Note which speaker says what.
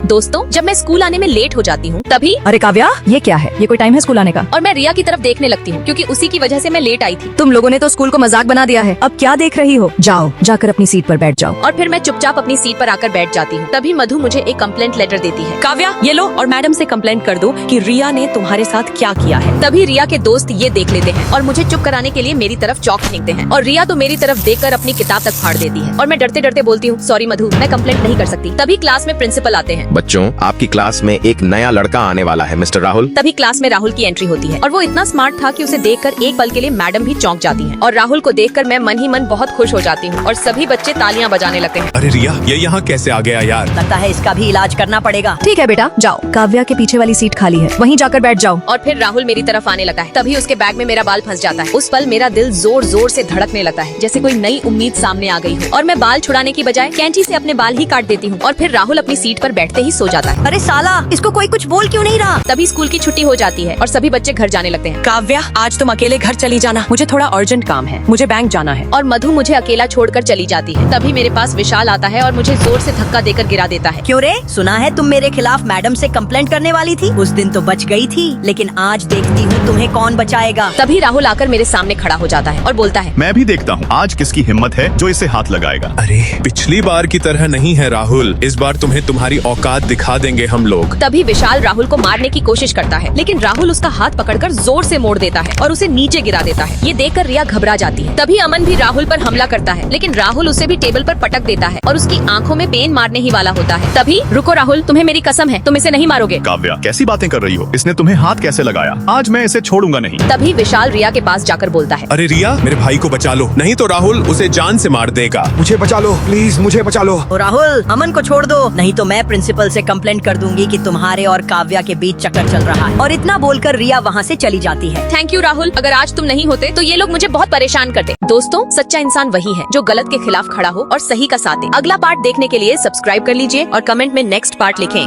Speaker 1: दोस्तों, जब मैं स्कूल आने में लेट हो जाती हूँ तभी
Speaker 2: अरे काव्या, ये क्या है? ये कोई टाइम है स्कूल आने का?
Speaker 1: और मैं रिया की तरफ देखने लगती हूँ क्योंकि उसी की वजह से मैं लेट आई थी।
Speaker 2: तुम लोगों ने तो स्कूल को मजाक बना दिया है। अब क्या देख रही हो? जाओ, जाकर अपनी सीट पर बैठ जाओ।
Speaker 1: और फिर मैं चुपचाप अपनी सीट पर आकर बैठ जाती हूँ। तभी मधु मुझे एक कंप्लेंट लेटर देती है।
Speaker 2: काव्या, ये लो और मैडम से कंप्लेंट कर दो कि रिया ने तुम्हारे साथ क्या किया है।
Speaker 1: तभी रिया के दोस्त ये देख लेते हैं और मुझे चुप कराने के लिए मेरी तरफ चौक फेंकते हैं और रिया तो मेरी तरफ देखकर अपनी किताब तक फाड़ देती है और मैं डरते डरते बोलती हूँ, सॉरी मधु, मैं कंप्लेंट नहीं कर सकती। तभी क्लास में प्रिंसिपल आते हैं।
Speaker 3: बच्चों, आपकी क्लास में एक नया लड़का आने वाला है, मिस्टर राहुल।
Speaker 1: तभी क्लास में राहुल की एंट्री होती है और वो इतना स्मार्ट था कि उसे देखकर एक पल के लिए मैडम भी चौंक जाती हैं। और राहुल को देखकर मैं मन ही मन बहुत खुश हो जाती हूँ और सभी बच्चे तालियां बजाने लगते हैं।
Speaker 4: अरे रिया, ये यहाँ कैसे आ गया यार?
Speaker 2: लगता है इसका भी इलाज करना पड़ेगा। ठीक है बेटा, जाओ। काव्या के पीछे वाली सीट खाली है, वहीं जाकर बैठ जाओ।
Speaker 1: और फिर राहुल मेरी तरफ आने लगा है। तभी उसके बैग में मेरा बाल फंस जाता है। उस पल मेरा दिल जोर जोर से धड़कने लगता है, जैसे कोई नई उम्मीद सामने आ गई हो। और मैं बाल छुड़ाने की बजाय कैंची से अपने बाल ही काट देती हूँ और फिर राहुल अपनी सीट पर बैठते ही सो जाता है।
Speaker 2: अरे साला, इसको कोई कुछ बोल क्यों नहीं रहा?
Speaker 1: तभी स्कूल की छुट्टी हो जाती है और सभी बच्चे घर जाने लगते हैं।
Speaker 2: काव्या, आज तुम अकेले घर चली जाना, मुझे थोड़ा अर्जेंट काम है, मुझे बैंक जाना है।
Speaker 1: और मधु मुझे अकेला छोड़कर चली जाती है। तभी मेरे पास विशाल आता है और मुझे जोर से धक्का देकर गिरा देता है।
Speaker 5: क्यों रे? सुना है तुम मेरे खिलाफ मैडम से कंप्लेंट करने वाली थी। उस दिन तो बच गई थी, लेकिन आज देखती हूँ तुम्हें कौन बचाएगा।
Speaker 1: तभी राहुल आकर मेरे सामने खड़ा हो जाता है और बोलता है,
Speaker 6: मैं भी देखता हूँ आज किसकी हिम्मत है जो इसे हाथ लगाएगा।
Speaker 4: अरे पिछली बार की तरह नहीं है राहुल, इस बार तुम्हें तुम्हारी औकात दिखा देंगे हम लोग।
Speaker 1: तभी विशाल राहुल को मारने की कोशिश करता है, लेकिन राहुल उसका हाथ पकड़कर जोर से मोड़ देता है और उसे नीचे गिरा देता है। ये देखकर रिया घबरा जाती है। तभी अमन भी राहुल पर हमला करता है, लेकिन राहुल उसे भी टेबल पर पटक देता है और उसकी आंखों में पेन मारने ही वाला होता है। तभी रुको राहुल, तुम्हें मेरी कसम है, तुम इसे नहीं मारोगे।
Speaker 6: काव्या, कैसी बातें कर रही हो? इसने तुम्हें हाथ कैसे लगाया? आज मैं इसे छोड़ूंगा नहीं।
Speaker 1: तभी विशाल रिया के पास जाकर बोलता है,
Speaker 4: अरे रिया, मेरे भाई को बचा लो, नहीं तो राहुल उसे जान से मार देगा।
Speaker 7: मुझे बचा लो प्लीज, मुझे बचा लो।
Speaker 5: ओ राहुल, अमन को छोड़ दो, नहीं तो मैं प्रिंसिपल से कंप्लेंट कर दूंगी कि तुम्हारे और काव्या के बीच चक्कर चल रहा है। और इतना बोलकर रिया वहाँ से चली जाती है।
Speaker 1: थैंक यू राहुल, अगर आज तुम नहीं होते तो ये लोग मुझे बहुत परेशान करते। दोस्तों, सच्चा इंसान वही है जो गलत के खिलाफ खड़ा हो और सही का साथ दे। अगला पार्ट देखने के लिए सब्सक्राइब कर लीजिए और कमेंट में नेक्स्ट पार्ट लिखें।